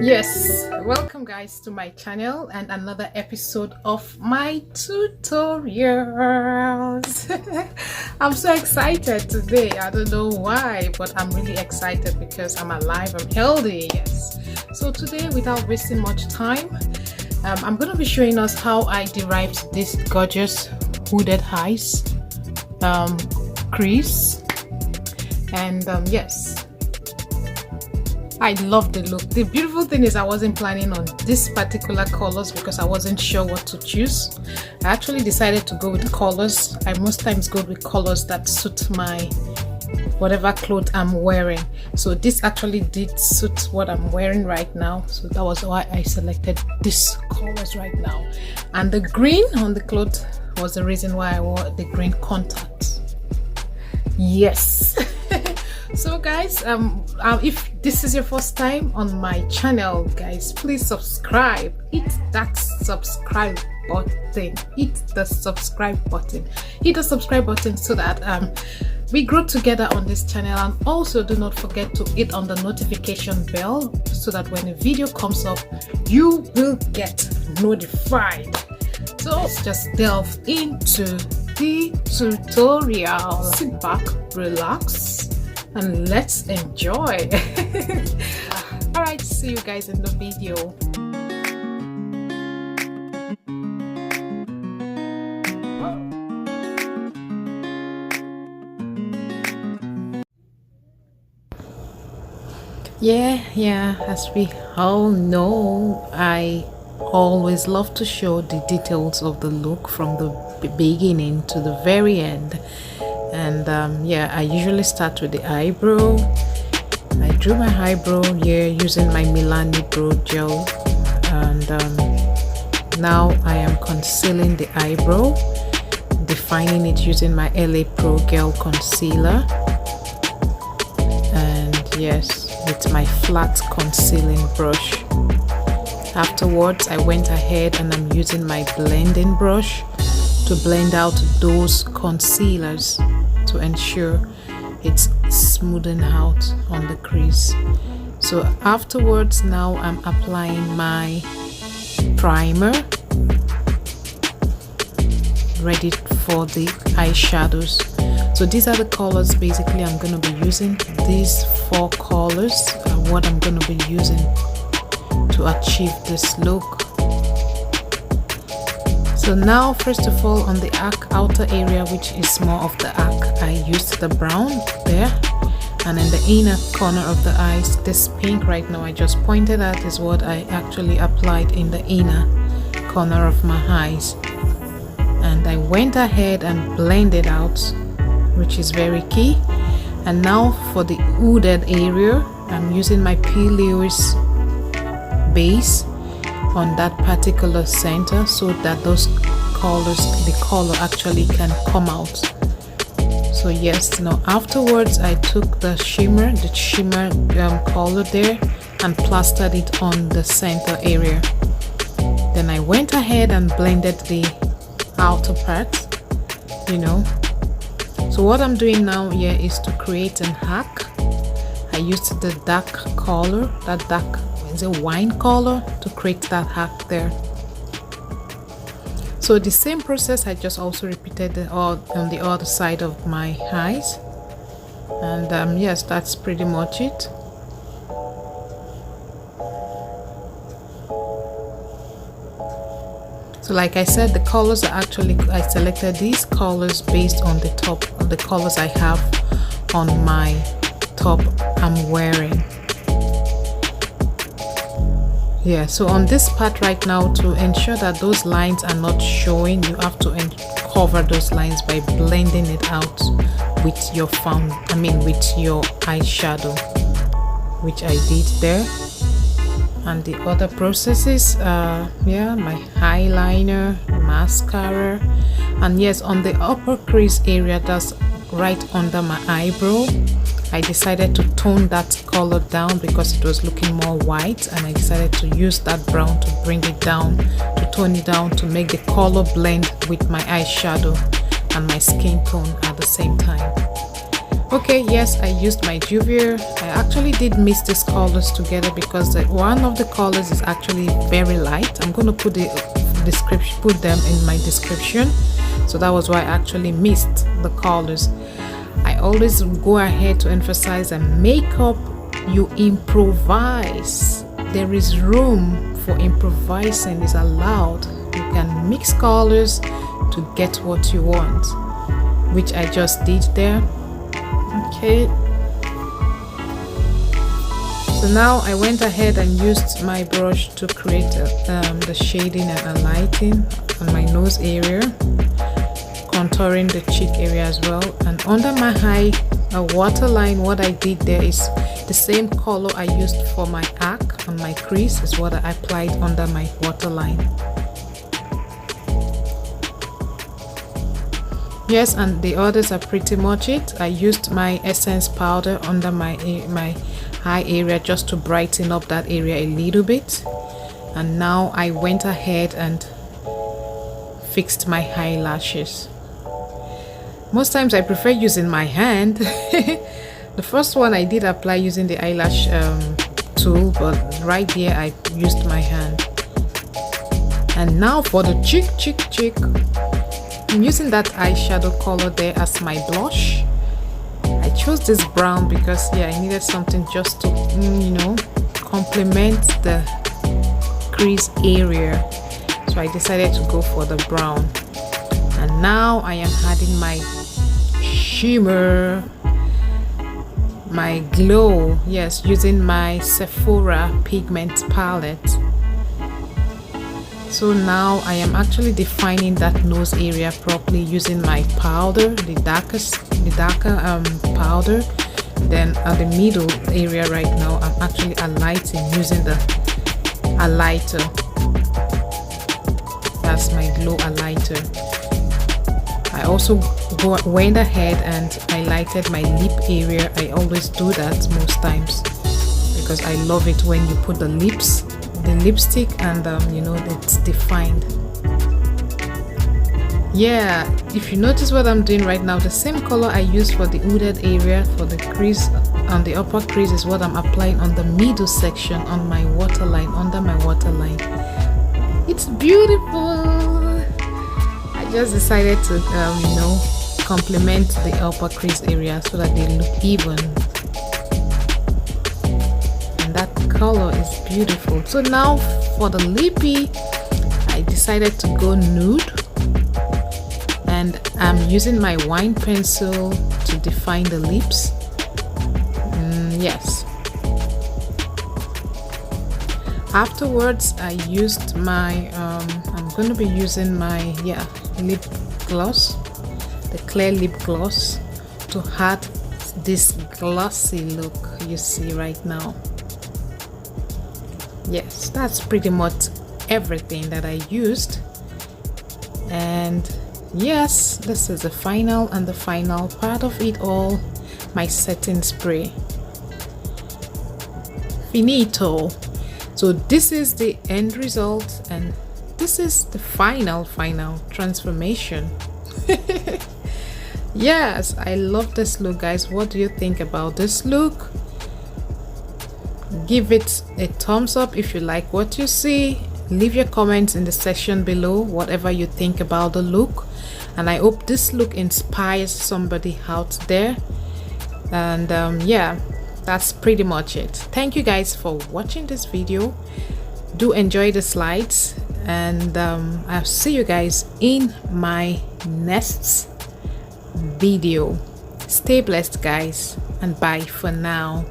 Yes, welcome guys to my channel and another episode of my tutorials. I'm so excited today. I don't know why, but I'm really excited because I'm alive, I'm healthy. Yes, so today, without wasting much time, I'm going to be showing us how I derived this gorgeous hooded eyes crease. And yes, I love the look. The beautiful thing is I wasn't planning on this particular colors because I wasn't sure what to choose. I actually decided to go with colors. I most times go with colors that suit my whatever clothes I'm wearing. So this actually did suit what I'm wearing right now. So that was why I selected this colors right now. And the green on the clothes was the reason why I wore the green contact. Yes. So guys, if this is your first time on my channel, guys, please subscribe. Hit that subscribe button. Hit the subscribe button. Hit the subscribe button so that we grow together on this channel. And also do not forget to hit on the notification bell so that when a video comes up, you will get notified. So let's just delve into the tutorial. Sit back, relax, and let's enjoy. All right, see you guys in the video. Yeah, as we all know, I always love to show the details of the look from the beginning to the very end. And yeah, I usually start with the eyebrow. I drew my eyebrow here using my Milani Pro gel, and now I am concealing the eyebrow, defining it using my LA Pro Gel Concealer. And yes, with my flat concealing brush. Afterwards, I went ahead and I'm using my blending brush to blend out those concealers to ensure it's smoothing out on the crease. So afterwards, now I'm applying my primer, ready for the eyeshadows. So these are the colors basically I'm going to be using. These 4 colors are what I'm going to be using to achieve this look. So now, first of all, on the outer area, which is more of the arc, I used the brown there, and in the inner corner of the eyes, this pink right now I just pointed at is what I actually applied in the inner corner of my eyes. And I went ahead and blended out, which is very key. And now for the hooded area, I'm using my P.louise Base on that particular center so that those colors, the color actually can come out. So yes, now afterwards I took the shimmer color there and plastered it on the center area. Then I went ahead and blended the outer part, So what I'm doing now here is to create an arc. I used the dark color, that dark is a wine color, to create that arc there. So the same process I just also repeated on the other side of my eyes. And yes, that's pretty much it. So like I said, the colors are actually, I selected these colors based on the top of the colors I have on my top I'm wearing. Yeah, so on this part right now, to ensure that those lines are not showing, you have to cover those lines by blending it out with your with your eyeshadow, which I did there. And the other processes, yeah, my eyeliner, mascara, and yes, on the upper crease area, that's right under my eyebrow, I decided to tone that color down because it was looking more white, and I decided to use that brown to bring it down, to tone it down, to make the color blend with my eyeshadow and my skin tone at the same time. Okay, yes, I used my Juvia. I actually did mix these colors together because one of the colors is actually very light. I'm going to put put them in my description. So that was why I actually mixed the colors. I always go ahead to emphasize that makeup, you improvise. There is room for improvising, is allowed. You can mix colors to get what you want, which I just did there. Okay, so now I went ahead and used my brush to create the shading and highlighting on my nose area, contouring the cheek area as well. And under my eye waterline, what I did there is the same color I used for my arc on my crease is what I applied under my waterline. Yes, and the others are pretty much it. I used my essence powder under my eye area just to brighten up that area a little bit. And now I went ahead and fixed my eyelashes. Most times I prefer using my hand. The first one I did apply using the eyelash tool, but right here I used my hand. And now for the cheek. I'm using that eyeshadow color there as my blush. I chose this brown because I needed something just to complement the crease area, so I decided to go for the brown. And now I am adding my shimmer, my glow, yes, using my Sephora pigment palette. So now I am actually defining that nose area properly using my powder, the darker powder. Then at the middle area right now, I'm actually highlighting using the highlighter. That's my glow highlighter. I also went ahead and highlighted my lip area. I always do that most times because I love it when you put the lipstick and it's defined. Yeah, if you notice what I'm doing right now, the same color I used for the hooded area for the crease on the upper crease is what I'm applying on the middle section on my waterline, under my waterline. It's beautiful. I just decided to complement the upper crease area so that they look even. That color is beautiful. So now for the lippy, I decided to go nude, and I'm using my wine pencil to define the lips. Yes. Afterwards, I used my I'm going to be using my lip gloss, the clear lip gloss, to add this glossy look you see right now. Yes, that's pretty much everything that I used. And yes, this is the final part of it all, my setting spray. Finito. So this is the end result, and this is the final transformation. Yes, I love this look, guys. What do you think about this look? Give it a thumbs up if you like what you see. Leave your comments in the section below, whatever you think about the look, and I hope this look inspires somebody out there. And that's pretty much it. Thank you guys for watching this video. Do enjoy the slides, and I'll see you guys in my next video. Stay blessed, guys, and bye for now.